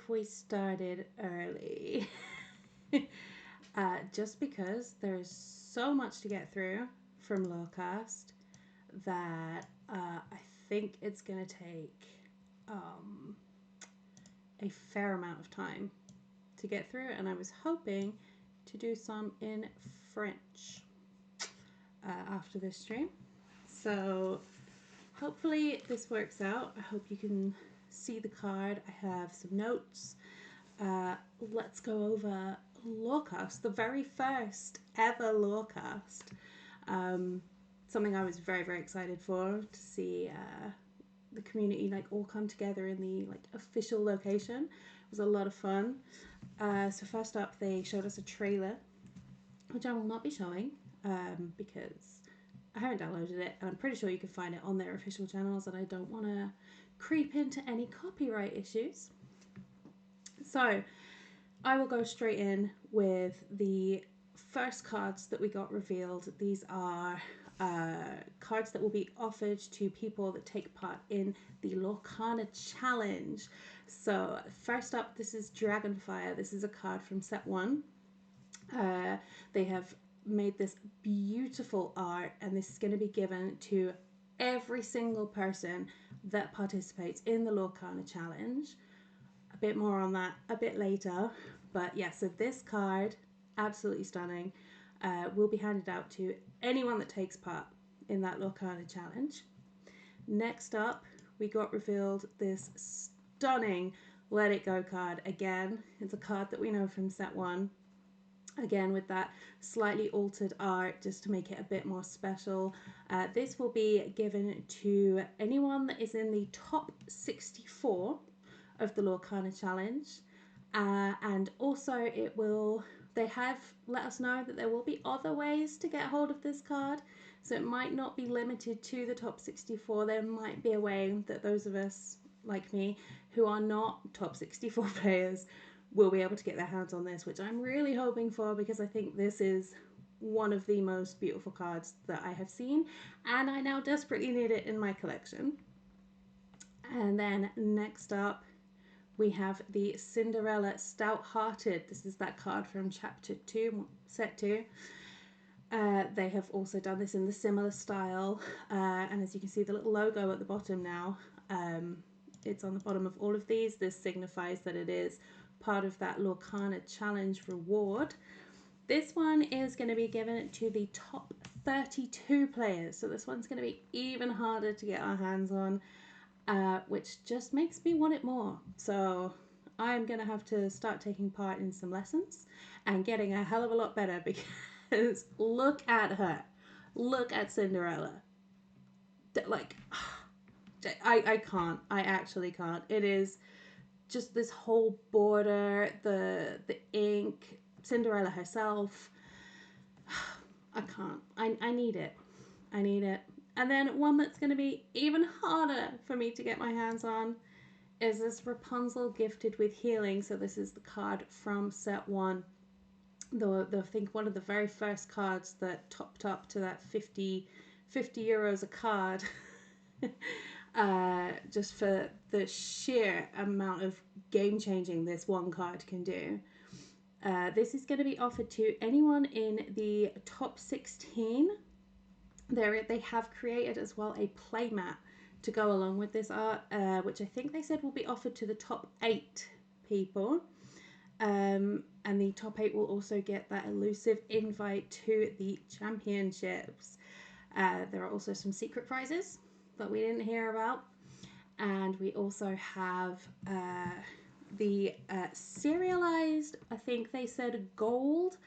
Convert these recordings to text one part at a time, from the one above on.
we started early. Just because there's so much to get through from Lorecast that I think it's going to take um, a fair amount of time to get through, and I was hoping to do some in French after this stream. So hopefully this works out. I hope you can see the card. I have some notes. Let's go over Lorecast, the very first ever Lorecast. Something I was very, very excited for, to see the community like all come together in the like official location. It was a lot of fun. So first up, they showed us a trailer, which I will not be showing because I haven't downloaded it, and I'm pretty sure you can find it on their official channels, and I don't want to creep into any copyright issues. So I will go straight in with the first cards that we got revealed. These are cards that will be offered to people that take part in the Lorcana Challenge. So first up, this is Dragonfire. This is a card from set 1. They have made this beautiful art, and this is going to be given to every single person that participates in the Lorcana Challenge. A bit more on that a bit later, but yeah, so this card, absolutely stunning, will be handed out to anyone that takes part in that Lorcana Challenge. Next up, we got revealed this stunning Let It Go card. Again, it's a card that we know from set 1. Again, with that slightly altered art just to make it a bit more special. This will be given to anyone that is in the top 64 of the Lorcana Challenge. And also they have let us know that there will be other ways to get hold of this card. So it might not be limited to the top 64. There might be a way that those of us like me who are not top 64 players will be able to get their hands on this, which I'm really hoping for, because I think this is one of the most beautiful cards that I have seen, and I now desperately need it in my collection. And then next up, we have the Cinderella Stout-Hearted. This is that card from Chapter 2, Set 2. They have also done this in the similar style, and as you can see, the little logo at the bottom now, it's on the bottom of all of these. This signifies that it is part of that Lorcana Challenge reward. This one is going to be given to the top 32 players, so this one's going to be even harder to get our hands on, which just makes me want it more. So I'm going to have to start taking part in some lessons and getting a hell of a lot better, because look at her. Look at Cinderella. Like, I can't. I actually can't. It is just this whole border, the ink, Cinderella herself. I can't. I need it. I need it. And then one that's going to be even harder for me to get my hands on is this Rapunzel Gifted with Healing. So this is the card from set 1. I think one of the very first cards that topped up to that 50 euros a card. Just for the sheer amount of game changing this one card can do. This is going to be offered to anyone in the top 16. They have created as well a playmat to go along with this art, which I think they said will be offered to the top 8 people. And the top 8 will also get that elusive invite to the championships. There are also some secret prizes that we didn't hear about, and we also have the serialized, I think they said gold,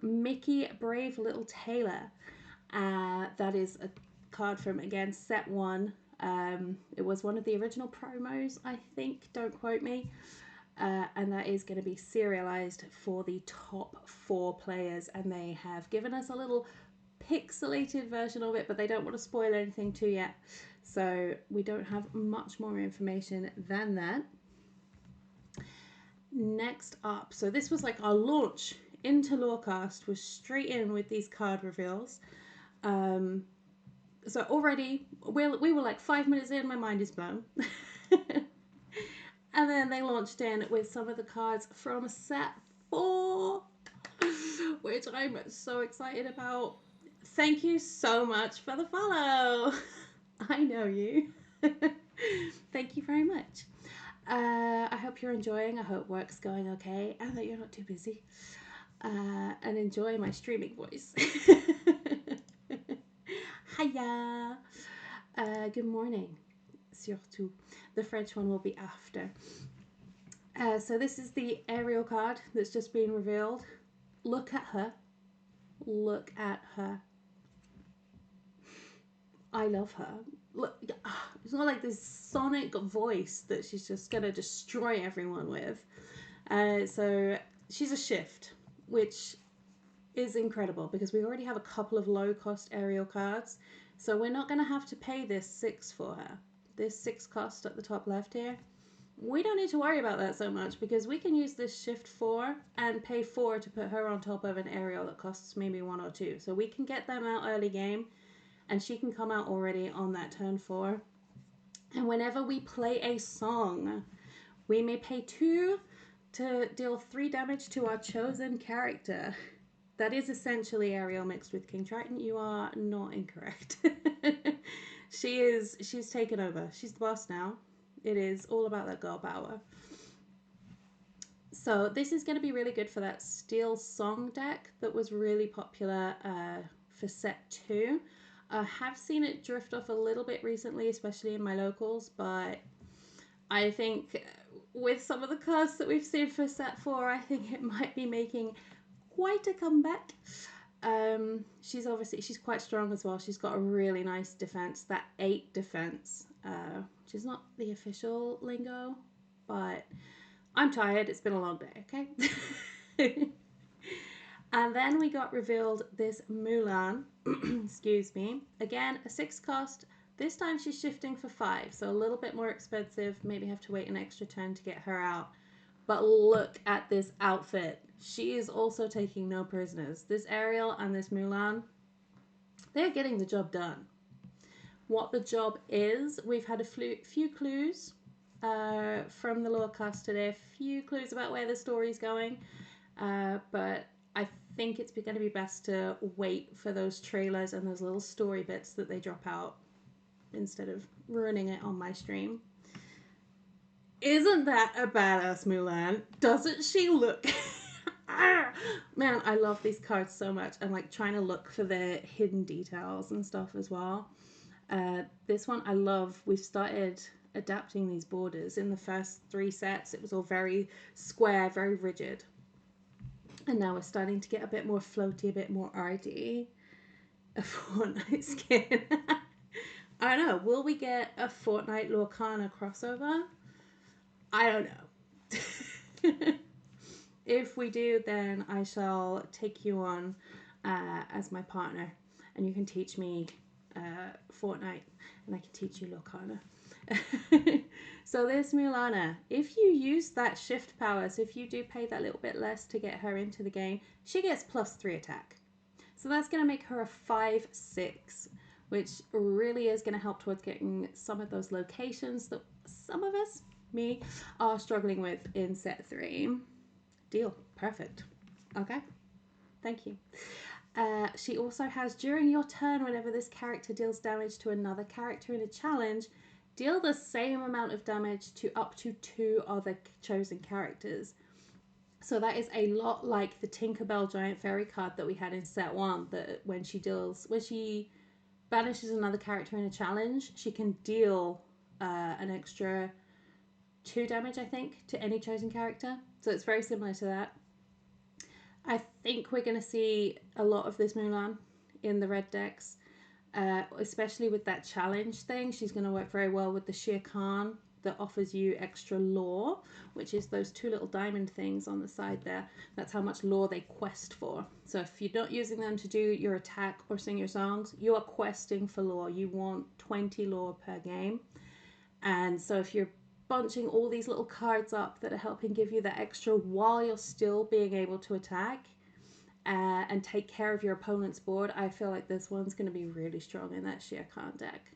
Mickey Brave Little Tailor. That is a card from, again, set 1. It was one of the original promos, I think, don't quote me, and that is going to be serialized for the top 4 players, and they have given us a little pixelated version of it, but they don't want to spoil anything too yet, so we don't have much more information than that. Next up, so this was like our launch into Lorecast, was straight in with these card reveals. So already we were like 5 minutes in, my mind is blown. And And then they launched in with some of the cards from set 4, which I'm so excited about. Thank you so much for the follow. I know you. Thank you very much. I hope you're enjoying. I hope work's going okay and that you're not too busy. And enjoy my streaming voice. Hiya. Good morning. Surtout. The French one will be after. So this is the Ariel card that's just been revealed. Look at her. Look at her. I love her. Look, it's not like this sonic voice that she's just gonna destroy everyone with. So she's a shift, which is incredible because we already have a couple of low cost Ariel cards. So we're not gonna have to pay this 6 for her. This 6 cost at the top left here. We don't need to worry about that so much because we can use this shift 4 and pay 4 to put her on top of an Ariel that costs maybe 1 or 2. So we can get them out early game and she can come out already on that turn 4. And whenever we play a song, we may pay 2 to deal 3 damage to our chosen character. That is essentially Ariel mixed with King Triton. You are not incorrect. She's taken over. She's the boss now. It is all about that girl power. So this is going to be really good for that Steel Song deck that was really popular for set 2. I have seen it drift off a little bit recently, especially in my locals, but I think with some of the cards that we've seen for set 4, I think it might be making quite a comeback. She's quite strong as well. She's got a really nice defense, that 8 defense, which is not the official lingo, but I'm tired. It's been a long day, okay? And then we got revealed this Mulan, excuse me. Again, a 6 cost. This time she's shifting for 5, so a little bit more expensive. Maybe have to wait an extra turn to get her out. But look at this outfit. She is also taking no prisoners. This Ariel and this Mulan, they're getting the job done. What the job is, we've had a few clues from the Lorecast today, a few clues about where the story's going, but I think it's going to be best to wait for those trailers and those little story bits that they drop out instead of ruining it on my stream. Isn't that a badass Mulan? Doesn't she look... Man, I love these cards so much. I'm like trying to look for the hidden details and stuff as well. This one I love. We've started adapting these borders. In the first 3 sets, it was all very square, very rigid. And now we're starting to get a bit more floaty, a bit more arty. A Fortnite skin. I don't know. Will we get a Fortnite Lorcana crossover? I don't know. If we do, then I shall take you on as my partner, and you can teach me Fortnite, and I can teach you Lorcana. So there's Mulana. If you use that shift power, so if you do pay that little bit less to get her into the game, she gets +3 attack. So that's going to make her a 5/6, which really is going to help towards getting some of those locations that some of us, me, are struggling with in set 3. Deal. Perfect. Okay. Thank you. She also has, during your turn, whenever this character deals damage to another character in a challenge, deal the same amount of damage to up to 2 other chosen characters. So that is a lot like the Tinkerbell Giant Fairy card that we had in set 1, that when she banishes another character in a challenge, she can deal an extra 2 damage, I think, to any chosen character. So it's very similar to that. I think we're going to see a lot of this Mulan in the red decks, especially with that challenge thing. She's going to work very well with the Shere Khan that offers you extra lore, which is those 2 little diamond things on the side there. That's how much lore they quest for. So if you're not using them to do your attack or sing your songs, you are questing for lore. You want 20 lore per game. And so if you're bunching all these little cards up that are helping give you that extra while you're still being able to attack and take care of your opponent's board, I feel like this one's going to be really strong in that Shere Khan deck.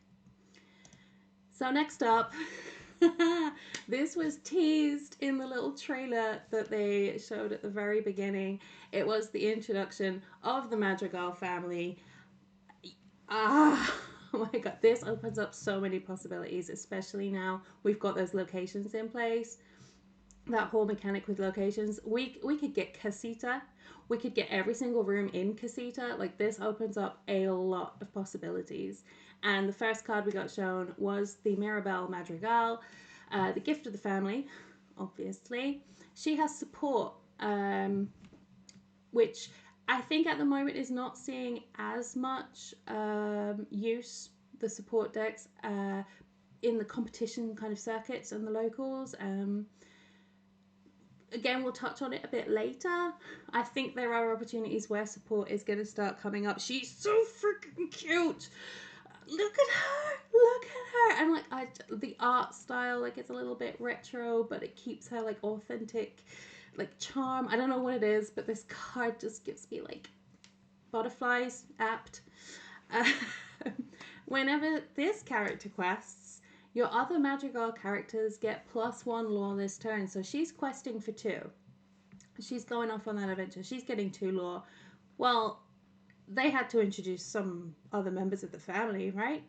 So next up, This was teased in the little trailer that they showed at the very beginning. It was the introduction of the Madrigal family. Ah, oh my god, this opens up so many possibilities, especially now we've got those locations in place. That whole mechanic with locations. We could get Casita. We could get every single room in Casita. Like, this opens up a lot of possibilities. And the first card we got shown was the Mirabelle Madrigal, the gift of the family, obviously. She has support, which I think at the moment is not seeing as much use, the support decks, in the competition kind of circuits and the locals. Again, we'll touch on it a bit later. I think there are opportunities where support is going to start coming up. She's so freaking cute. Look at her. Look at her. And like, the art style, like, it's a little bit retro, but it keeps her like authentic, like, charm. I don't know what it is, but this card just gives me like butterflies. Apt. Uh, Whenever this character quests, your other Madrigal characters get +1 lore this turn. So she's questing for 2. She's going off on that adventure. She's getting 2 lore. Well, they had to introduce some other members of the family, right?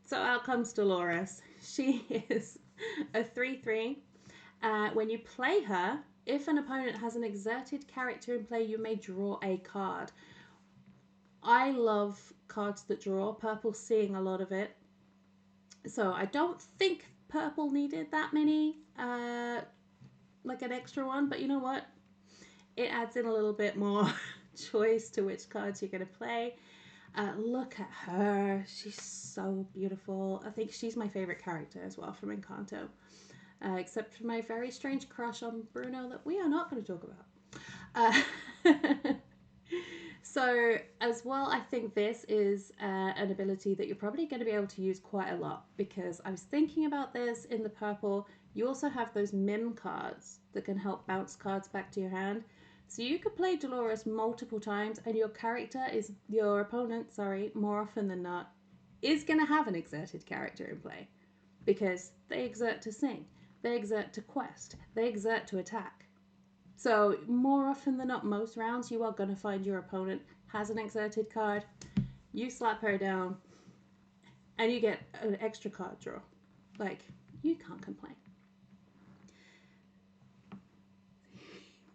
So out comes Dolores. She is a 3/3. When you play her, if an opponent has an exerted character in play, you may draw a card. I love cards that draw. Purple's seeing a lot of it. So I don't think purple needed that many, like an extra one. But you know what? It adds in a little bit more choice to which cards you're going to play. Look at her. She's so beautiful. I think she's my favorite character as well from Encanto. Except for my very strange crush on Bruno that we are not going to talk about. So, as well, I think this is an ability that you're probably going to be able to use quite a lot, because I was thinking about this in the purple. You also have those Mim cards that can help bounce cards back to your hand. So you could play Dolores multiple times, and your opponent, more often than not, is going to have an exerted character in play, because they exert to sing, they exert to quest, they exert to attack. So more often than not, most rounds, you are going to find your opponent has an exerted card. You slap her down, and you get an extra card draw. Like, you can't complain.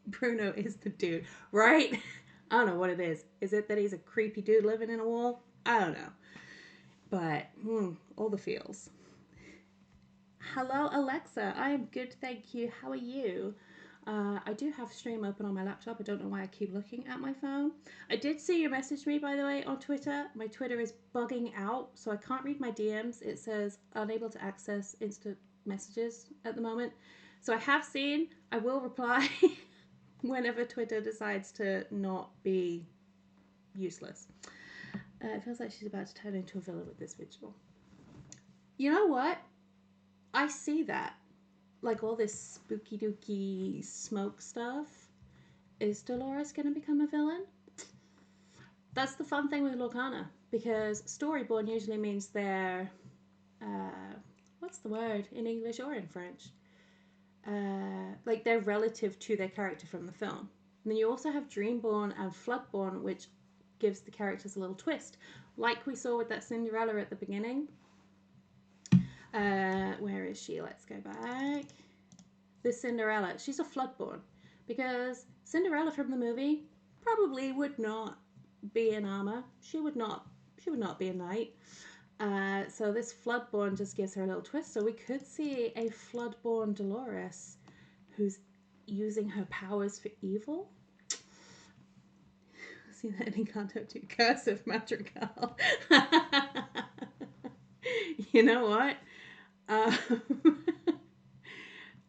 Bruno is the dude, right? I don't know what it is. Is it that he's a creepy dude living in a wall? I don't know. But, all the feels. Hello, Alexa. I am good, thank you. How are you? I do have stream open on my laptop. I don't know why I keep looking at my phone. I did see you message me, by the way, on Twitter. My Twitter is bugging out, so I can't read my DMs. It says unable to access instant messages at the moment. So I have seen. I will reply whenever Twitter decides to not be useless. It feels like she's about to turn into a villain with this visual. You know what? I see that. Like, all this spooky dooky smoke stuff. Is Dolores going to become a villain? That's the fun thing with Lorcana, because Storyborn usually means they're, what's the word in English or in French? Like, they're relative to their character from the film. And then you also have Dreamborn and Floodborn, which gives the characters a little twist, like we saw with that Cinderella at the beginning. Where is she? Let's go back. This Cinderella, she's a Floodborn, because Cinderella from the movie probably would not be in armor. She would not be a knight. So this Floodborn just gives her a little twist. So we could see a Floodborn Dolores who's using her powers for evil. See that in Encanto 2, Curse of Madrigal. You know what?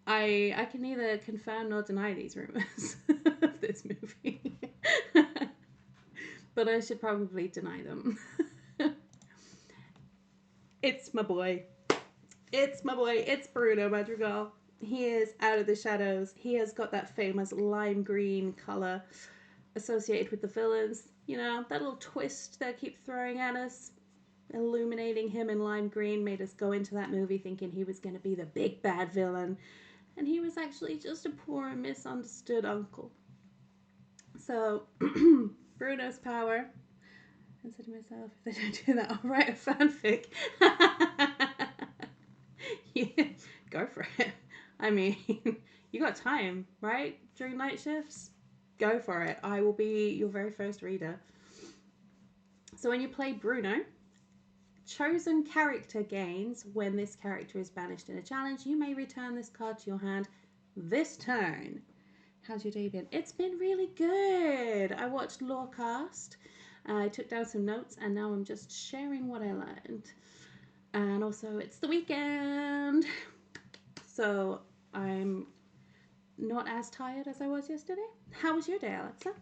I can neither confirm nor deny these rumors of this movie. But I should probably deny them. It's my boy. It's my boy. It's Bruno Madrigal. He is out of the shadows. He has got that famous lime green color associated with the villains. You know, that little twist they keep throwing at us. illuminating him in lime green made us go into that movie thinking he was going to be the big bad villain, and he was actually just a poor and misunderstood uncle. So, Bruno's power. I said to myself, if they don't do that, I'll write a fanfic. Yeah, go for it. I mean, you got time, right? During night shifts? Go for it. I will be your very first reader. So when you play Bruno, chosen character gains when this character is banished in a challenge. You may return this card to your hand this turn. How's your day been? It's been really good. I watched Lorecast. I took down some notes and now I'm just sharing what I learned. And also, it's the weekend. So I'm not as tired as I was yesterday. How was your day, Alexa?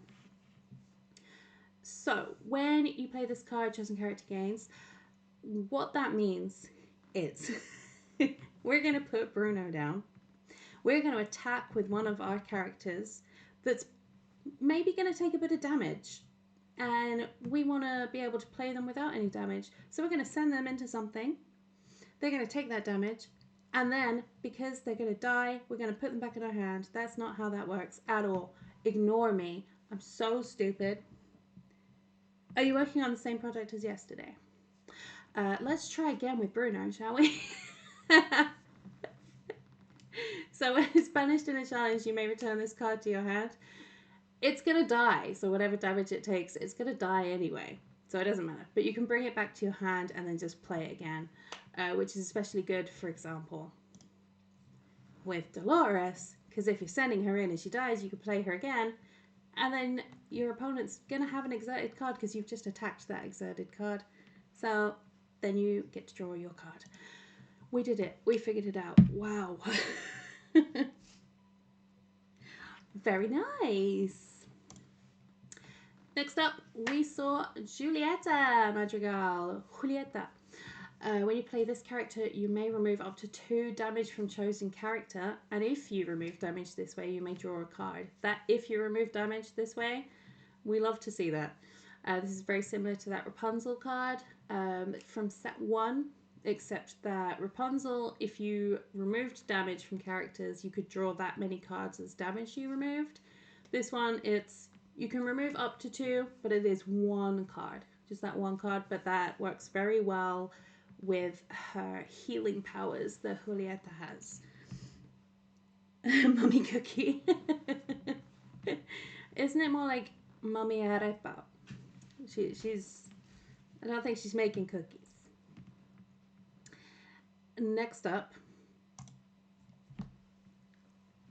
So, when you play this card, chosen character gains, what that means is we're going to put Bruno down. We're going to attack with one of our characters that's maybe going to take a bit of damage. And we want to be able to play them without any damage. So we're going to send them into something. They're going to take that damage. And then, because they're going to die, we're going to put them back in our hand. That's not how that works at all. Ignore me. I'm so stupid. Are you working on the same project as yesterday? Let's try again with Bruno, shall we? So when it's banished in a challenge, you may return this card to your hand. It's going to die, so whatever damage it takes, it's going to die anyway. So it doesn't matter. But you can bring it back to your hand and then just play it again, which is especially good, for example, with Dolores, because if you're sending her in and she dies, you can play her again, and then your opponent's going to have an exerted card because you've just attacked that exerted card. So then you get to draw your card. We did it. We figured it out. Wow. Very nice. Next up, we saw Julieta Madrigal. Julieta. When you play this character, you may remove up to 2 damage from chosen character. And if you remove damage this way, you may draw a card. That if you remove damage this way, we love to see that. This is very similar to that Rapunzel card from set 1. Except that Rapunzel, if you removed damage from characters, you could draw that many cards as damage you removed. This one, you can remove up to 2, but it is 1 card. Just that 1 card, but that works very well with her healing powers that Julieta has. Mummy Cookie. Isn't it more like Mummy Arepa? She's... I don't think she's making cookies. Next up,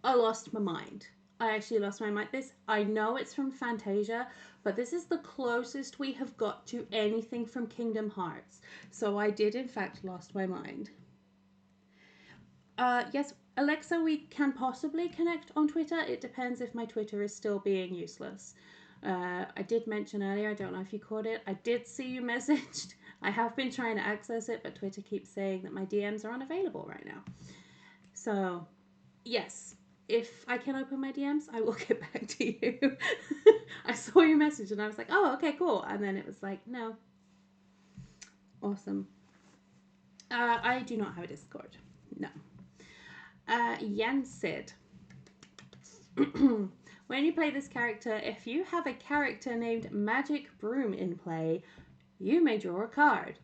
I lost my mind. I actually lost my mind. I know it's from Fantasia, but this is the closest we have got to anything from Kingdom Hearts. So I did, in fact, lost my mind. Yes, Alexa, we can possibly connect on Twitter. It depends if my Twitter is still being useless. I did mention earlier, I don't know if you caught it, I did see you messaged. I have been trying to access it, but Twitter keeps saying that my DMs are unavailable right now. So, yes, if I can open my DMs, I will get back to you. I saw your message and I was like, oh, okay, cool. And then it was like, no. Awesome. I do not have a Discord. No. Yansid. When you play this character, if you have a character named Magic Broom in play, you may draw a card.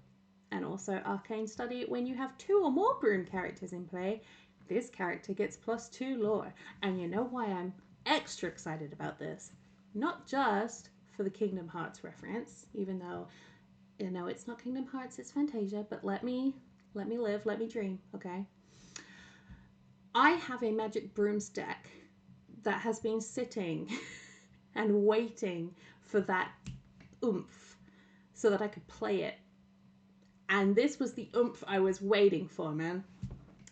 And also Arcane Study, when you have 2 or more Broom characters in play, this character gets +2 lore. And you know why I'm extra excited about this? Not just for the Kingdom Hearts reference, even though, you know, it's not Kingdom Hearts, it's Fantasia, but let me live, let me dream, okay? I have a Magic Brooms deck that has been sitting and waiting for that oomph so that I could play it. And this was the oomph I was waiting for, man.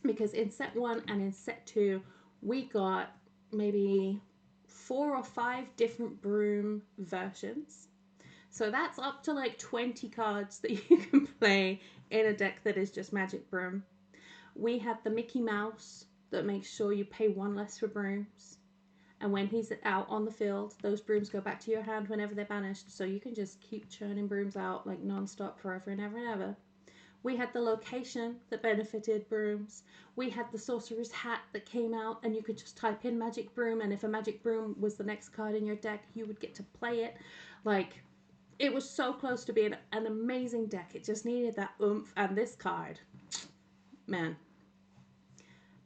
Because in set 1 and in set 2, we got maybe 4 or 5 different broom versions. So that's up to like 20 cards that you can play in a deck that is just Magic Broom. We had the Mickey Mouse that makes sure you pay 1 less for brooms. And when he's out on the field, those brooms go back to your hand whenever they're banished. So you can just keep churning brooms out like non-stop forever and ever and ever. We had the location that benefited brooms. We had the sorcerer's hat that came out, and you could just type in magic broom, and if a magic broom was the next card in your deck, you would get to play it. Like, it was so close to being an amazing deck. It just needed that oomph, and this card, man,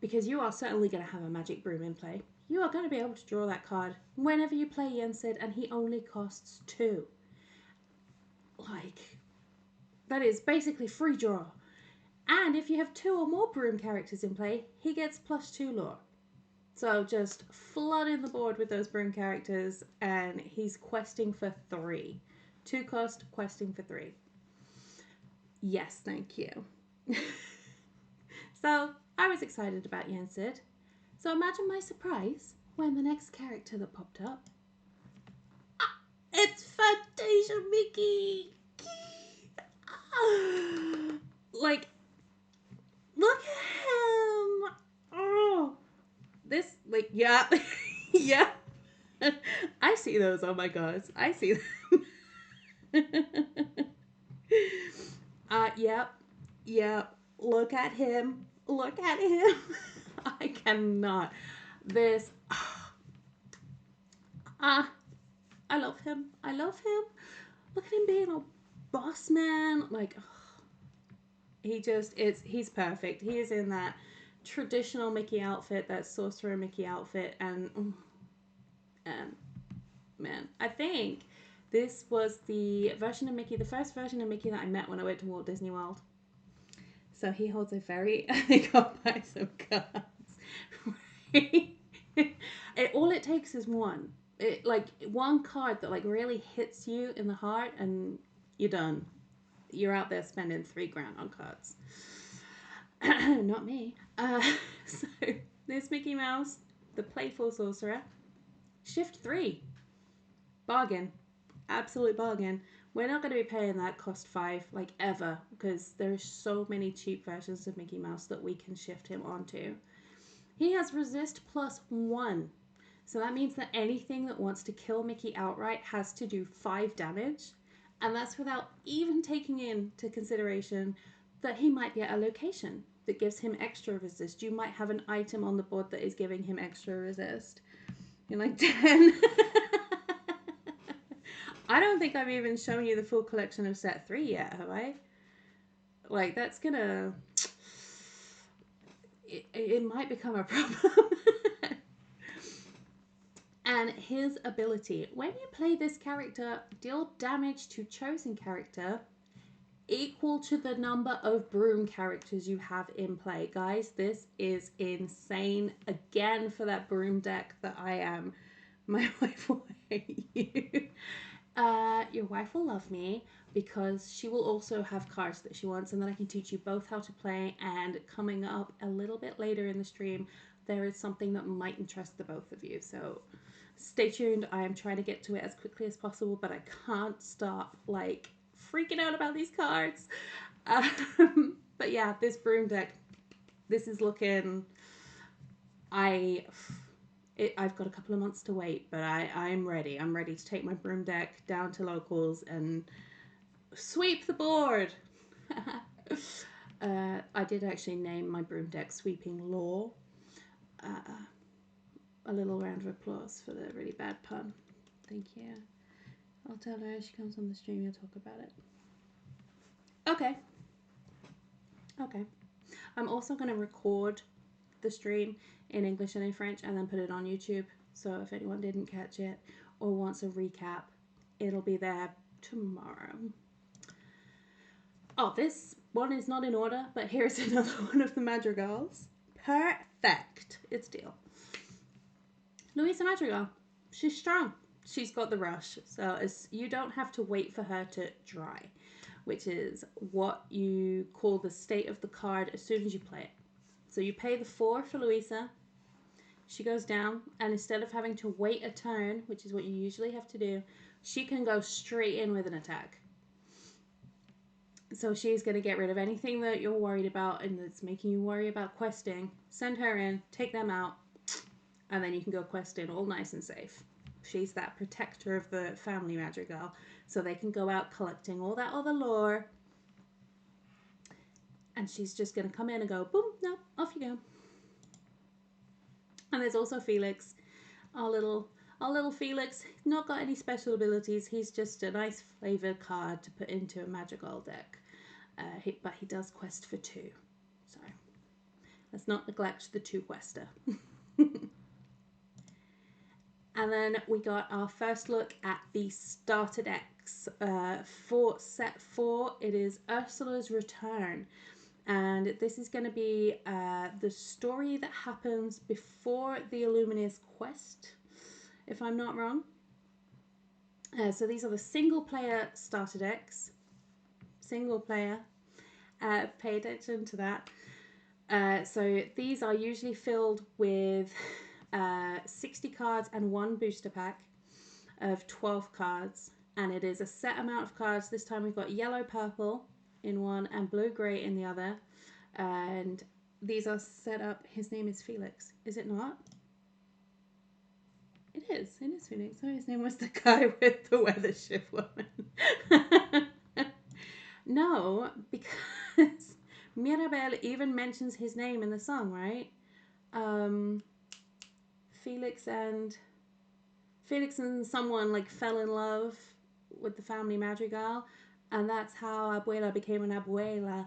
because you are certainly going to have a magic broom in play. You are going to be able to draw that card whenever you play Yensid, and he only costs 2. Like, that is basically free draw. And if you have 2 or more broom characters in play, he gets +2 lore. So just flood in the board with those broom characters, and he's questing for 3. 2 cost, questing for 3. Yes, thank you. So I was excited about Yensid. So imagine my surprise when the next character that popped up, it's Fantasia Mickey. Like, look at him. Oh, this, like, yeah. Yeah. I see those on my cards. I see them. Yep. Yep. Look at him. Look at him. I cannot. This. I love him. I love him. Look at him being a boss man. Like, he's perfect. He is in that traditional Mickey outfit, that sorcerer Mickey outfit, and man, I think this was the version of Mickey, the first version of Mickey that I met when I went to Walt Disney World. So he holds a very, I got by some cards. All it takes is one. One card that like really hits you in the heart, and you're done. You're out there spending $3,000 on cards. Not me. So there's Mickey Mouse, the playful sorcerer. Shift 3. Bargain. Absolute bargain. We're not going to be paying that cost 5 like ever, because there's so many cheap versions of Mickey Mouse that we can shift him onto. He has resist +1. So that means that anything that wants to kill Mickey outright has to do 5 damage. And that's without even taking into consideration that he might get a location that gives him extra resist. You might have an item on the board that is giving him extra resist. You're like, 10. I don't think I've even shown you the full collection of set 3 yet, have I? Like, that's gonna... It might become a problem. And his ability. When you play this character, deal damage to chosen character equal to the number of broom characters you have in play. Guys, this is insane. Again, for that broom deck that I am. My wife will hate you. Your wife will love me because she will also have cards that she wants, and then I can teach you both how to play. And coming up a little bit later in the stream, there is something that might interest the both of you. So stay tuned. I am trying to get to it as quickly as possible, but I can't stop like freaking out about these cards. But yeah, this broom deck, this is looking... I've got a couple of months to wait, but I'm ready. I'm ready to take my broom deck down to locals and sweep the board. I did actually name my broom deck Sweeping Lore. A little round of applause for the really bad pun. Thank you. I'll tell her she comes on the stream, you'll talk about it. Okay. I'm also going to record the stream in English and in French and then put it on YouTube. So if anyone didn't catch it or wants a recap, it'll be there tomorrow. Oh, this one is not in order, but here's another one of the Madrigals. Perfect. It's deal. Louisa Madrigal. She's strong. She's got the rush. So you don't have to wait for her to dry, which is what you call the state of the card as soon as you play it. So you pay the 4 for Louisa. She goes down, and instead of having to wait a turn, which is what you usually have to do, she can go straight in with an attack. So she's going to get rid of anything that you're worried about and that's making you worry about questing. Send her in, take them out, and then you can go questing all nice and safe. She's that protector of the family madrigal, so they can go out collecting all that other lore, and she's just going to come in and go, boom, no, off you go. And there's also Felix, our little Felix. Not got any special abilities. He's just a nice flavored card to put into a madrigal deck. But he does quest for 2. So let's not neglect the 2 quester. And then we got our first look at the starter decks for set 4. It is Ursula's Return. And this is going to be the story that happens before the Illumineer's quest, if I'm not wrong. So these are the single player starter decks. Single player. Pay attention to that. So these are usually filled with 60 cards and 1 booster pack of 12 cards. And it is a set amount of cards. This time we've got yellow, purple in one and blue-grey in the other. And these are set up. His name is Felix. Is it not? It is. It is Felix. Oh, his name was the guy with the weather shift woman. No, because Mirabel even mentions his name in the song, right? Felix and someone like fell in love with the family madrigal, and that's how Abuela became an abuela.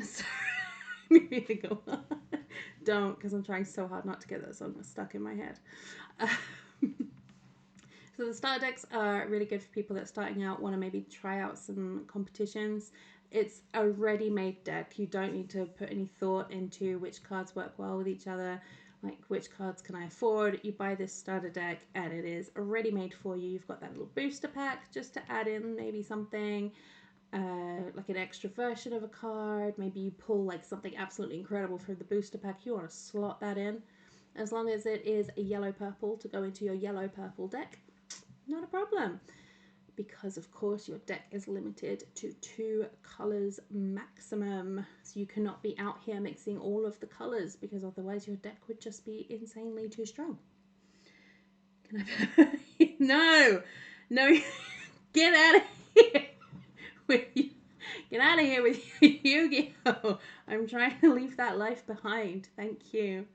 Sorry, go on. Don't, because I'm trying so hard not to get that song stuck in my head. So the starter decks are really good for people that are starting out, want to maybe try out some competitions. It's a ready-made deck. You don't need to put any thought into which cards work well with each other, like which cards can I afford. You buy this starter deck and it is ready-made for you. You've got that little booster pack just to add in maybe something like an extra version of a card. Maybe you pull like something absolutely incredible for the booster pack. You want to slot that in. As long as it is a yellow-purple to go into your yellow-purple deck, not a problem. Because of course your deck is limited to 2 colors maximum, so you cannot be out here mixing all of the colors, because otherwise your deck would just be insanely too strong. Can I no get out of here with you. Get out of here with Yu-Gi-Oh! I'm trying to leave that life behind. Thank you.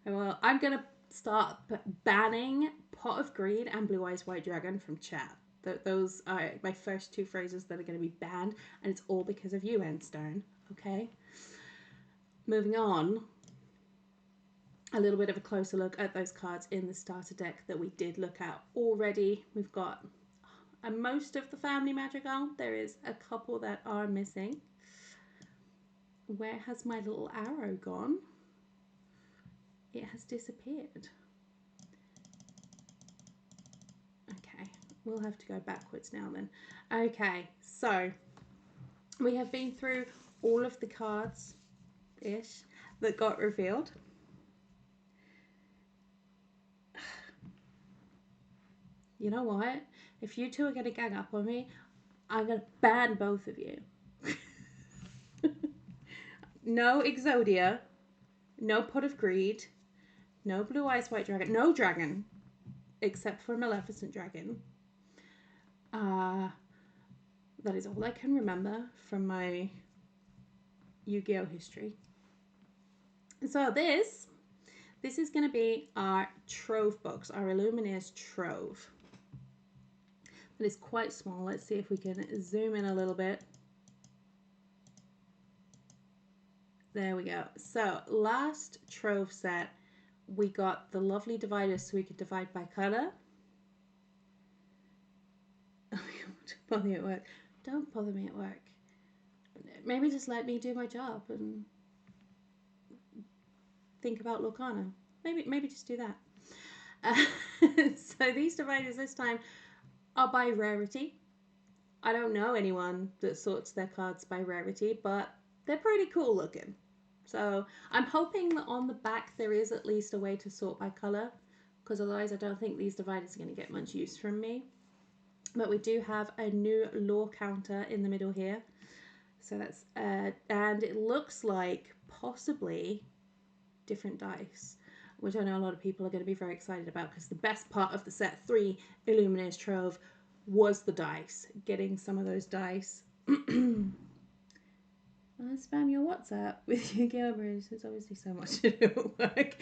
Well, I'm gonna start banning Pot of Greed and Blue Eyes White Dragon from chat. Those are my first 2 phrases that are going to be banned, and it's all because of you, Enstone. Okay? Moving on, a little bit of a closer look at those cards in the starter deck that we did look at already. We've got most of the family madrigal. There is a couple that are missing. Where has my little arrow gone? It has disappeared. Okay. We'll have to go backwards now then. Okay, so we have been through all of the cards-ish that got revealed. You know what? If you 2 are going to gang up on me, I'm going to ban both of you. No Exodia, no Pot of Greed, no Blue Eyes White Dragon, no dragon, except for Maleficent Dragon. That is all I can remember from my Yu-Gi-Oh history. So this is going to be our Trove box, our Illumineer's Trove. It is quite small. Let's see if we can zoom in a little bit. There we go. So last Trove set, we got the lovely dividers so we could divide by color. Oh, don't bother me at work. Don't bother me at work. Maybe just let me do my job and think about Lorcana. Maybe just do that. So these dividers this time are by rarity. I don't know anyone that sorts their cards by rarity, but they're pretty cool looking. So I'm hoping that on the back there is at least a way to sort by color, because otherwise I don't think these dividers are going to get much use from me. But we do have a new lore counter in the middle here. So that's and it looks like possibly different dice, which I know a lot of people are going to be very excited about, because the best part of the set 3 Illuminator's Trove was the dice. Getting some of those dice. Spam your WhatsApp with your Gilbridge. There's obviously so much to do at work.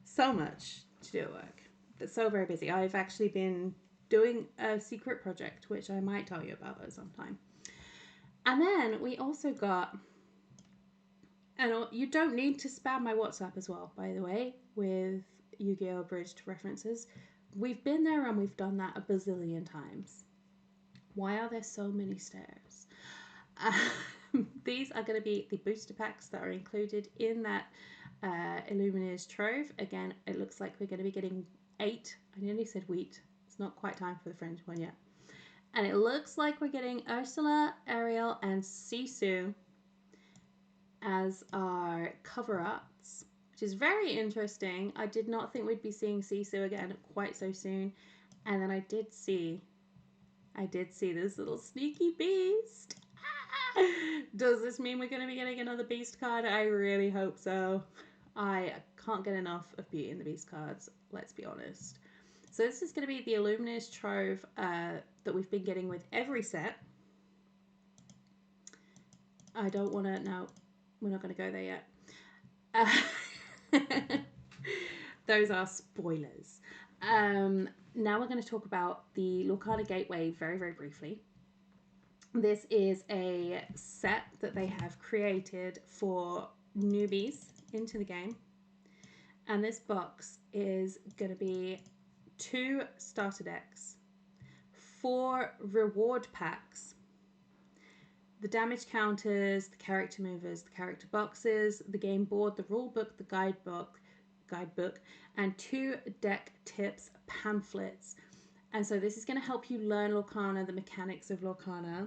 So much to do at work. It's so very busy. I've actually been doing a secret project, which I might tell you about at some time. And then we also got, and you don't need to spam my WhatsApp as well, by the way, with Yu-Gi-Oh! Abridged references. We've been there and we've done that a bazillion times. Why are there so many stairs? These are going to be the booster packs that are included in that Illuminator's Trove. Again, it looks like we're going to be getting 8. I nearly said wheat. It's not quite time for the French one yet. And it looks like we're getting Ursula, Ariel, and Sisu as our cover-ups, which is very interesting. I did not think we'd be seeing Sisu again quite so soon. And then I did see this little sneaky beast. Does this mean we're going to be getting another beast card? I really hope so. I can't get enough of Beauty and the Beast cards, let's be honest. So this is going to be the Illuminator's Trove that we've been getting with every set. I don't want to... No, we're not going to go there yet. Those are spoilers. Now we're going to talk about the Lorcana Gateway very, very briefly. This is a set that they have created for newbies into the game. And this box is going to be 2 starter decks, 4 reward packs, the damage counters, the character movers, the character boxes, the game board, the rule book, the guidebook, and 2 deck tips pamphlets. And so this is going to help you learn Lorcana, the mechanics of Lorcana.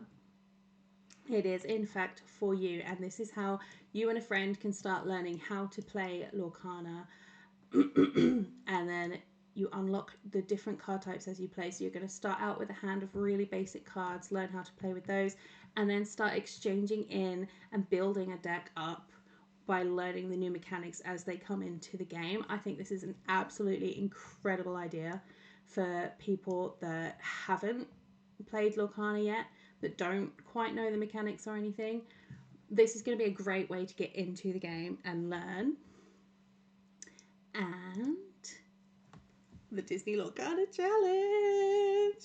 It is, in fact, for you. And this is how you and a friend can start learning how to play Lorcana. And then you unlock the different card types as you play. So you're going to start out with a hand of really basic cards, learn how to play with those, and then start exchanging in and building a deck up by learning the new mechanics as they come into the game. I think this is an absolutely incredible idea for people that haven't played Lorcana yet, that don't quite know the mechanics or anything. This is going to be a great way to get into the game and learn. And the Disney Lorcana Challenge.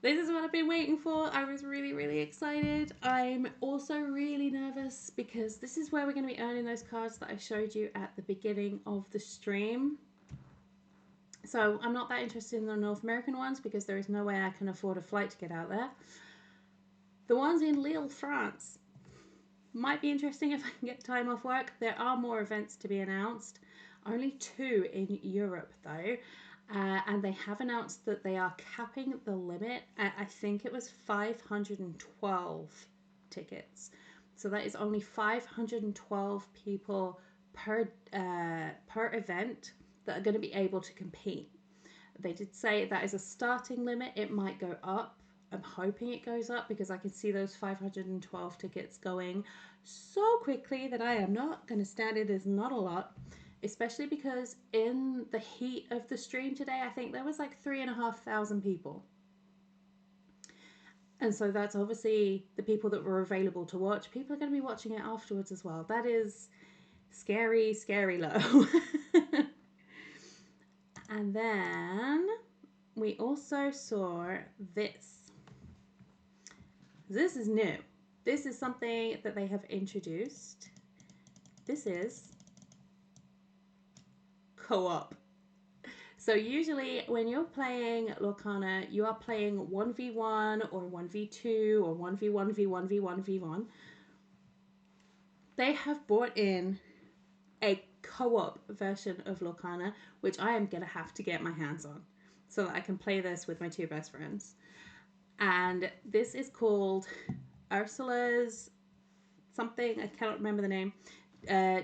This is what I've been waiting for. I was really, really excited. I'm also really nervous because this is where we're going to be earning those cards that I showed you at the beginning of the stream. So I'm not that interested in the North American ones because there is no way I can afford a flight to get out there. The ones in Lille, France might be interesting if I can get time off work. There are more events to be announced. Only 2 in Europe though. And they have announced that they are capping the limit at, I think it was 512 tickets. So that is only 512 people per event that are going to be able to compete. They did say that is a starting limit. It might go up. I'm hoping it goes up because I can see those 512 tickets going so quickly that I am not going to stand it as not a lot. Especially because in the heat of the stream today, I think there was like 3,500 people. And so that's obviously the people that were available to watch. People are going to be watching it afterwards as well. That is scary, scary low. And then we also saw this. This is new. This is something that they have introduced. This is co-op. So usually when you're playing Lorcana, you are playing 1v1 or 1v2 or 1v1v1v1v1. They have brought in a co-op version of Lorcana, which I am going to have to get my hands on so that I can play this with my 2 best friends. And this is called Ursula's something, I cannot remember the name,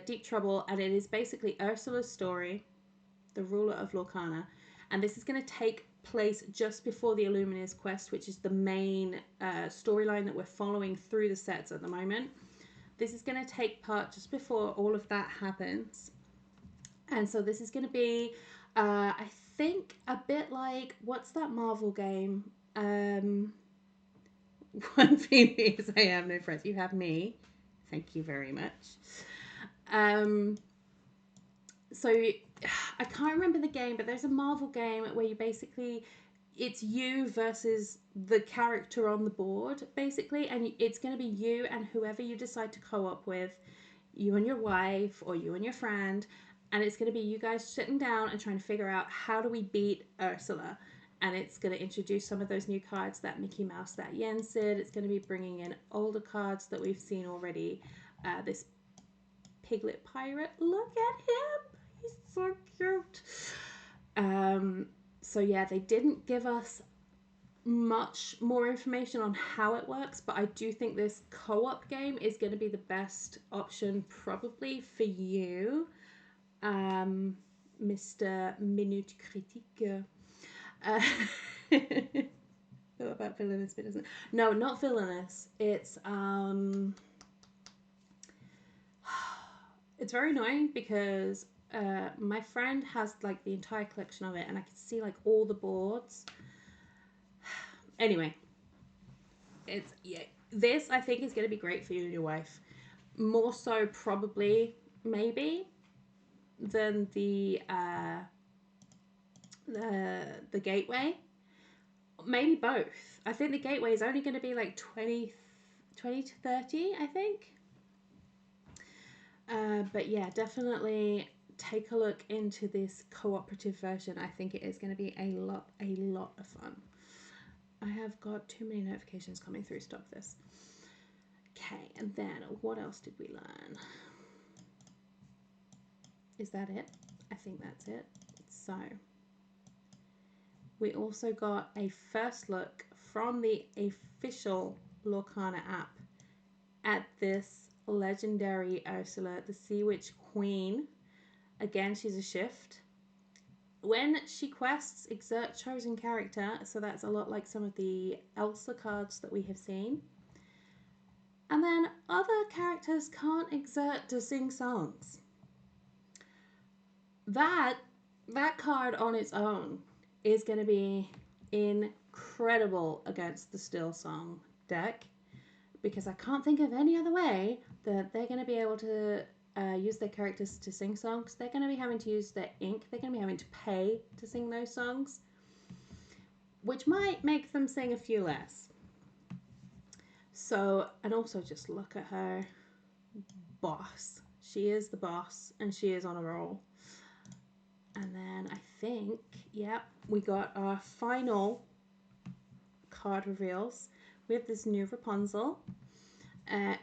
Deep Trouble, and it is basically Ursula's story, the ruler of Lorcana, and this is going to take place just before the Illuminous quest, which is the main storyline that we're following through the sets at the moment. This is going to take part just before all of that happens. And so this is going to be, I think, a bit like, what's that Marvel game? One thing is, I have no friends. You have me. Thank you very much. So I can't remember the game, but there's a Marvel game where you basically, it's you versus the character on the board, basically, and it's going to be you and whoever you decide to co-op with, you and your wife or you and your friend, and it's going to be you guys sitting down and trying to figure out how do we beat Ursula. And it's going to introduce some of those new cards that Mickey Mouse, that Yen said. It's going to be bringing in older cards that we've seen already. This Piglet Pirate, look at him. He's so cute. So yeah, they didn't give us much more information on how it works, but I do think this co-op game is going to be the best option probably for you, Mr. Minute Critique. What about villainous bit, isn't it? No, not villainous. It's it's very annoying because my friend has like the entire collection of it, and I can see like all the boards. Anyway, it's this I think is going to be great for you and your wife, more so probably maybe than the gateway. Maybe both. I think the gateway is only going to be like 20 to 30, I think. But yeah, definitely take a look into this cooperative version. I think it is going to be a lot of fun. I have got too many notifications coming through. Stop this. Okay, and then what else did we learn? Is that it? I think that's it. So we also got a first look from the official Lorcana app at this legendary Ursula, the Sea Witch Queen. Again, she's a shift. When she quests, exert chosen character, so that's a lot like some of the Elsa cards that we have seen. And then other characters can't exert to sing songs. That card on its own is going to be incredible against the Still Song deck, because I can't think of any other way that they're going to be able to use their characters to sing songs. They're going to be having to use their ink. They're going to be having to pay to sing those songs, which might make them sing a few less. So, and also just look at her. Boss. She is the boss, and she is on a roll. And then I think, yep, we got our final card reveals. We have this new Rapunzel.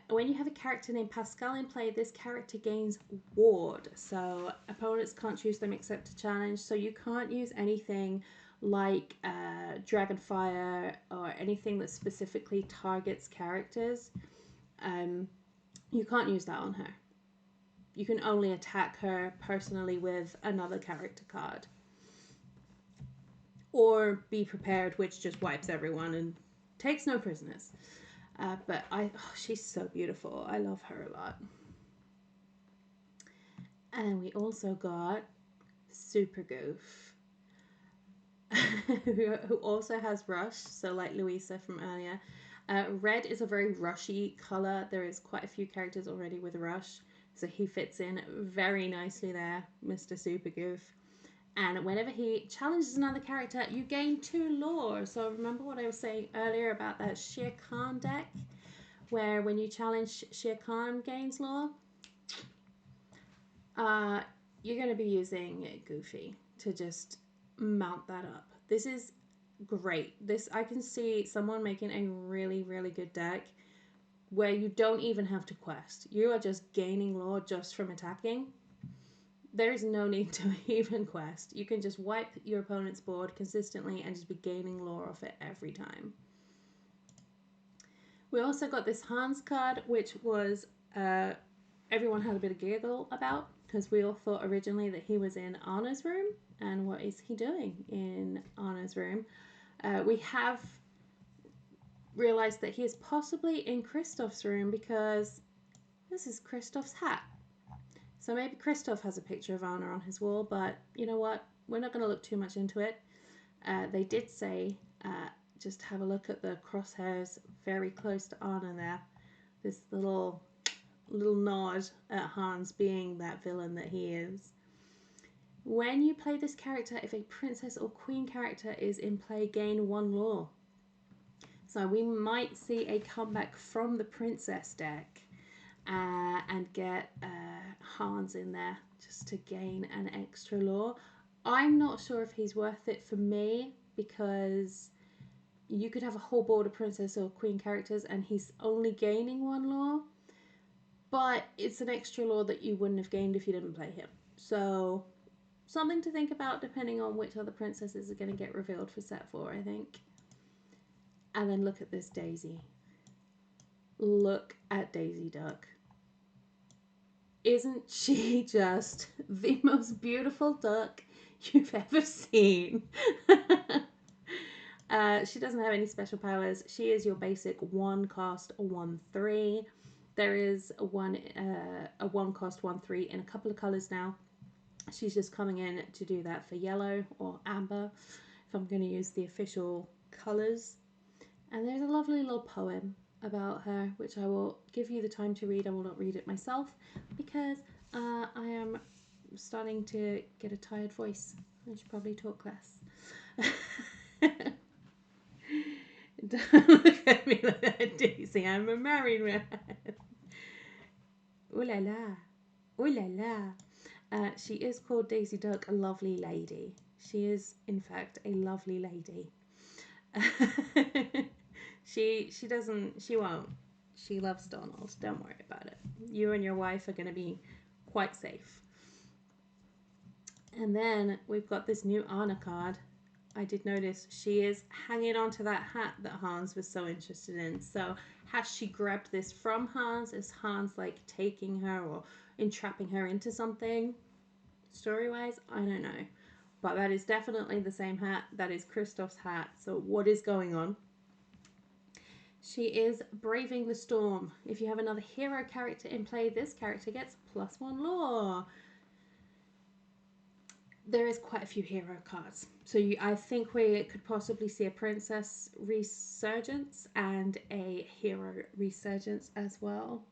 When you have a character named Pascal in play, this character gains ward. So opponents can't choose them except to challenge. So you can't use anything like Dragonfire or anything that specifically targets characters. You can't use that on her. You can only attack her personally with another character card. Or Be Prepared, which just wipes everyone and takes no prisoners. But she's so beautiful. I love her a lot. And we also got Super Goof, who also has Rush, so like Louisa from earlier. Red is a very rushy colour. There is quite a few characters already with Rush, so he fits in very nicely there, Mr. Super Goof. And whenever he challenges another character, you gain 2 lore. So remember what I was saying earlier about that Shere Khan deck, where when you challenge Shere Khan gains lore? You're going to be using Goofy to just mount that up. This is great. I can see someone making a really good deck where you don't even have to quest. You are just gaining lore just from attacking. There's no need to even quest. You can just wipe your opponent's board consistently and just be gaining lore off it every time. We also got this Hans card, which was everyone had a bit of giggle about, because we all thought originally that he was in Anna's room. And what is he doing in Anna's room? We have realized that he is possibly in Kristoff's room because this is Kristoff's hat. So maybe Kristoff has a picture of Anna on his wall, but you know what? We're not going to look too much into it. They did say, just have a look at the crosshairs very close to Anna there. This little nod at Hans being that villain that he is. When you play this character, if a princess or queen character is in play, gain 1 lore. So we might see a comeback from the princess deck and get Hans in there just to gain an extra lore. I'm not sure if he's worth it for me because you could have a whole board of princess or queen characters and he's only gaining 1 lore. But it's an extra lore that you wouldn't have gained if you didn't play him. So something to think about depending on which other princesses are going to get revealed for set 4, I think. And then look at this Daisy. Look at Daisy Duck. Isn't she just the most beautiful duck you've ever seen? She doesn't have any special powers. She is your basic 1 cost 1/3. There is a 1 cost 1/3 in a couple of colors now. She's just coming in to do that for yellow or amber, if I'm going to use the official colors. And there's a lovely little poem about her, which I will give you the time to read. I will not read it myself because I am starting to get a tired voice. I should probably talk less. Don't look at me like that, Daisy. I'm a married man. Ooh la la. Ooh la la. She is called Daisy Duck, a lovely lady. She is, in fact, a lovely lady. She won't. She loves Donald. Don't worry about it. You and your wife are going to be quite safe. And then we've got this new Anna card. I did notice she is hanging on to that hat that Hans was so interested in. So has she grabbed this from Hans? Is Hans like taking her or entrapping her into something? Story-wise, I don't know. But that is definitely the same hat. That is Kristoff's hat. So what is going on? She is braving the storm. If you have another hero character in play, this character gets +1 lore. There is quite a few hero cards. So I think we could possibly see a princess resurgence and a hero resurgence as well.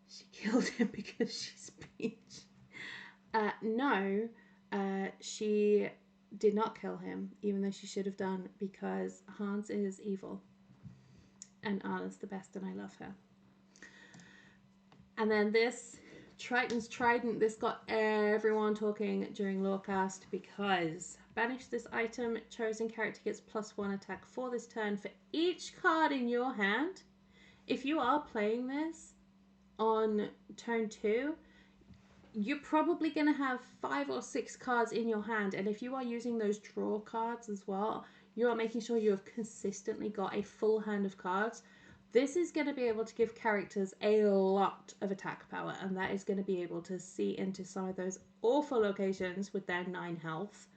She killed him because she's peach. No, she did not kill him, even though she should have done, because Hans is evil. And Anna's the best and I love her. And then this Triton's Trident, this got everyone talking during Lorecast because banish this item, chosen character gets +1 attack for this turn for each card in your hand. If you are playing this on turn 2, you're probably going to have 5 or 6 cards in your hand, and if you are using those draw cards as well, you are making sure you have consistently got a full hand of cards. This is going to be able to give characters a lot of attack power, and that is going to be able to see into some of those awful locations with their 9 health.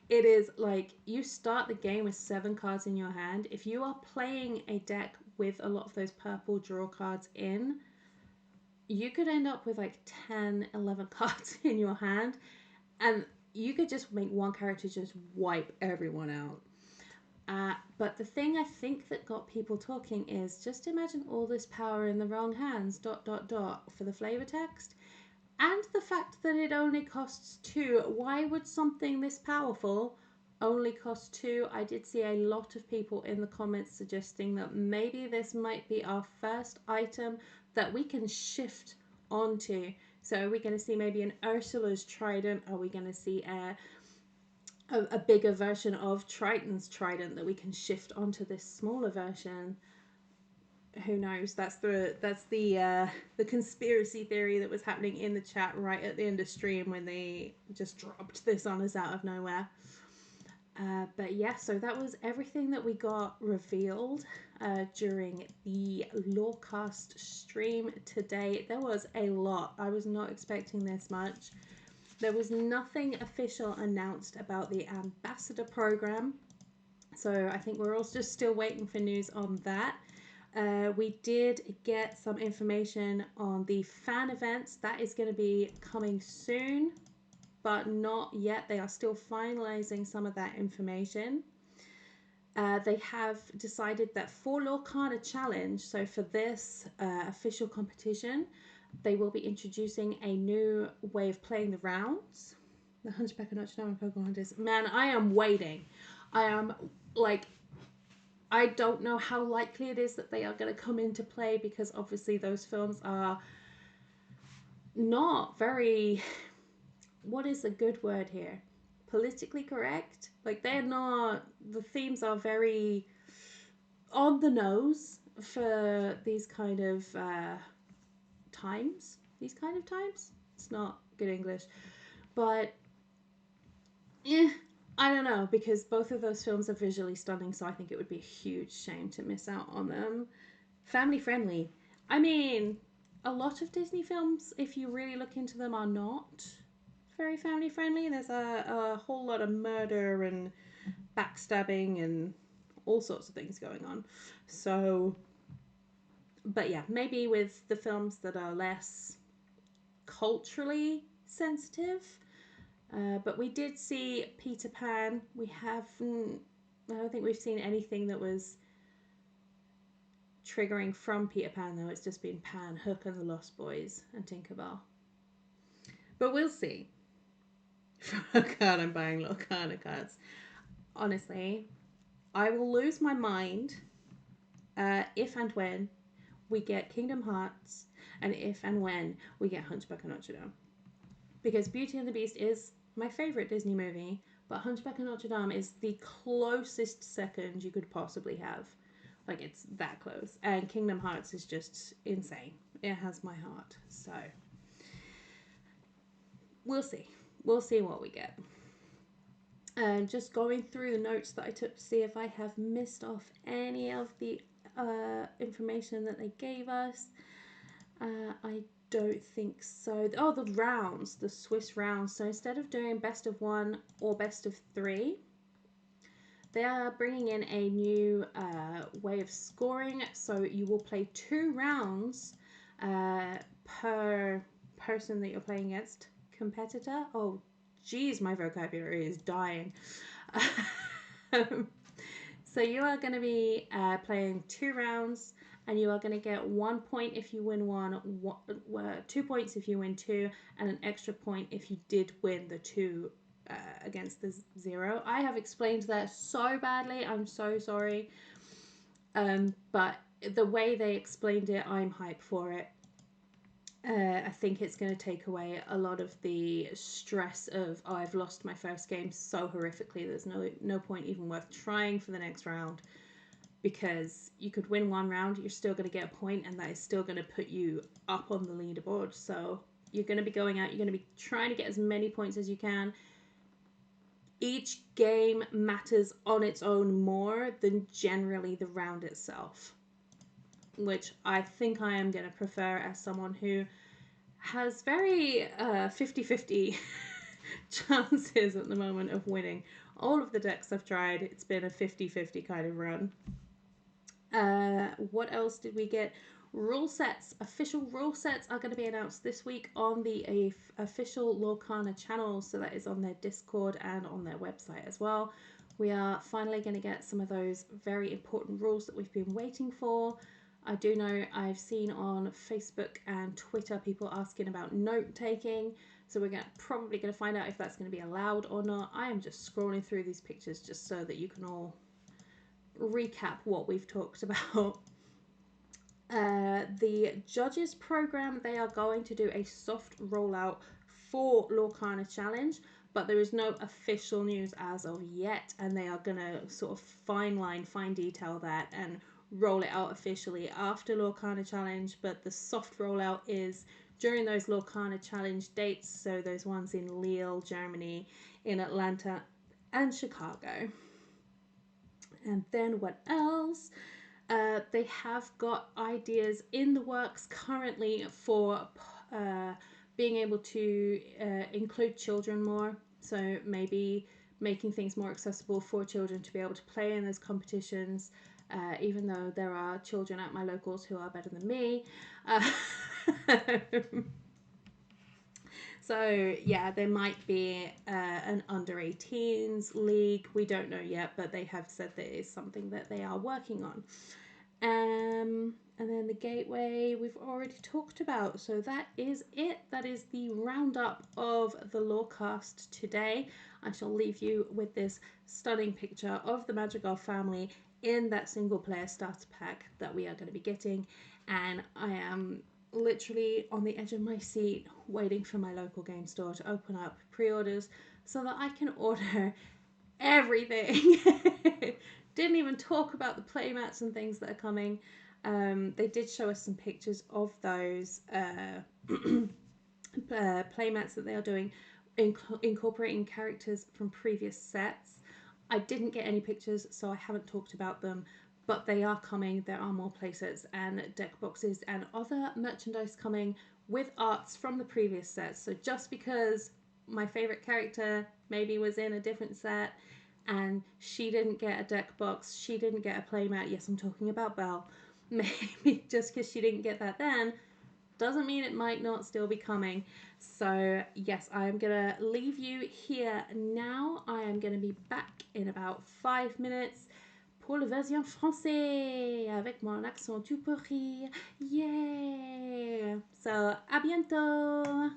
It is like you start the game with 7 cards in your hand. If you are playing a deck with a lot of those purple draw cards in, you could end up with like 10, 11 cards in your hand, and you could just make one character just wipe everyone out. But the thing I think that got people talking is just imagine all this power in the wrong hands, ... for the flavor text. And the fact that it only costs 2. Why would something this powerful only cost 2? I did see a lot of people in the comments suggesting that maybe this might be our first item that we can shift onto. So are we going to see maybe an Ursula's Trident? Are we going to see a bigger version of Triton's Trident that we can shift onto this smaller version? Who knows? That's the conspiracy theory that was happening in the chat right at the end of stream when they just dropped this on us out of nowhere. But yeah, so that was everything that we got revealed during the Lorecast stream today. There was a lot. I was not expecting this much. There was nothing official announced about the ambassador program. So I think we're all just still waiting for news on that. We did get some information on the fan events. That is going to be coming soon, but not yet. They are still finalizing some of that information. They have decided that for Lorcana Challenge, so for this official competition, they will be introducing a new way of playing the rounds. The Hunchback of Notre Dame and Pocahontas. Man, I am waiting. I am like, I don't know how likely it is that they are going to come into play because obviously those films are not very, what is a good word here? Politically correct. Like, they're not, the themes are very on the nose for these kind of times. These kind of times? It's not good English. But, I don't know, because both of those films are visually stunning, so I think it would be a huge shame to miss out on them. Family friendly. I mean, a lot of Disney films, if you really look into them, are not very family friendly. There's a whole lot of murder and backstabbing and all sorts of things going on. So, but yeah, maybe with the films that are less culturally sensitive. But we did see Peter Pan. We haven't, I don't think we've seen anything that was triggering from Peter Pan, though. It's just been Pan, Hook and the Lost Boys, and Tinkerbell. But we'll see. Oh God, I'm buying Lorcana cards. Honestly, I will lose my mind if and when we get Kingdom Hearts and if and when we get Hunchback of Notre Dame. Because Beauty and the Beast is my favourite Disney movie, but Hunchback of Notre Dame is the closest second you could possibly have. Like, it's that close. And Kingdom Hearts is just insane. It has my heart. So, we'll see. We'll see what we get. And just going through the notes that I took to see if I have missed off any of the information that they gave us. I don't think so. Oh, the rounds, the Swiss rounds. So instead of doing best of one or best of three, they are bringing in a new way of scoring. So you will play 2 rounds per person that you're playing against. Competitor. Oh, geez, my vocabulary is dying. So you are going to be playing 2 rounds, and you are going to get 1 point if you win 2 points if you win 2, and an extra point if you did win the 2 against the 0. I have explained that so badly. I'm so sorry. But the way they explained it, I'm hyped for it. I think it's going to take away a lot of the stress of, oh, I've lost my first game so horrifically. There's no point even worth trying for the next round, because you could win 1 round, you're still going to get a point, and that is still going to put you up on the leaderboard. So you're going to be going out, you're going to be trying to get as many points as you can. Each game matters on its own more than generally the round itself, which I think I am going to prefer as someone who has very 50-50 chances at the moment of winning. All of the decks I've tried, it's been a 50-50 kind of run. What else did we get? Rule sets. Official rule sets are going to be announced this week on the official Lorcana channel, so that is on their Discord and on their website as well. We are finally going to get some of those very important rules that we've been waiting for. I do know I've seen on Facebook and Twitter people asking about note taking, so we're probably going to find out if that's going to be allowed or not. I am just scrolling through these pictures just so that you can all recap what we've talked about. The judges program, they are going to do a soft rollout for Lorcana Challenge, but there is no official news as of yet, and they are going to sort of fine detail that and roll it out officially after Lorcana Challenge. But the soft rollout is during those Lorcana Challenge dates, so those ones in Lille, Germany, in Atlanta and Chicago. And then what else? They have got ideas in the works currently for being able to include children more. So maybe making things more accessible for children to be able to play in those competitions, even though there are children at my locals who are better than me. So yeah, there might be an under 18s league. We don't know yet, but they have said that is something that they are working on. And then the gateway we've already talked about. So that is it. That is the roundup of the Lorecast today. I shall leave you with this stunning picture of the Madrigal family in that single player starter pack that we are going to be getting. And I am literally on the edge of my seat waiting for my local game store to open up pre-orders so that I can order everything. Didn't even talk about the playmats and things that are coming. They did show us some pictures of those playmats that they are doing, incorporating characters from previous sets. I didn't get any pictures, so I haven't talked about them, but they are coming. There are more playsets and deck boxes and other merchandise coming with arts from the previous sets. So just because my favorite character maybe was in a different set and she didn't get a deck box, she didn't get a playmat. Yes, I'm talking about Belle. Maybe just because she didn't get that then doesn't mean it might not still be coming. So yes, I am gonna leave you here now. I am gonna be back in about 5 minutes pour le version français avec mon accent tout pourri. Yeah! So, à bientôt!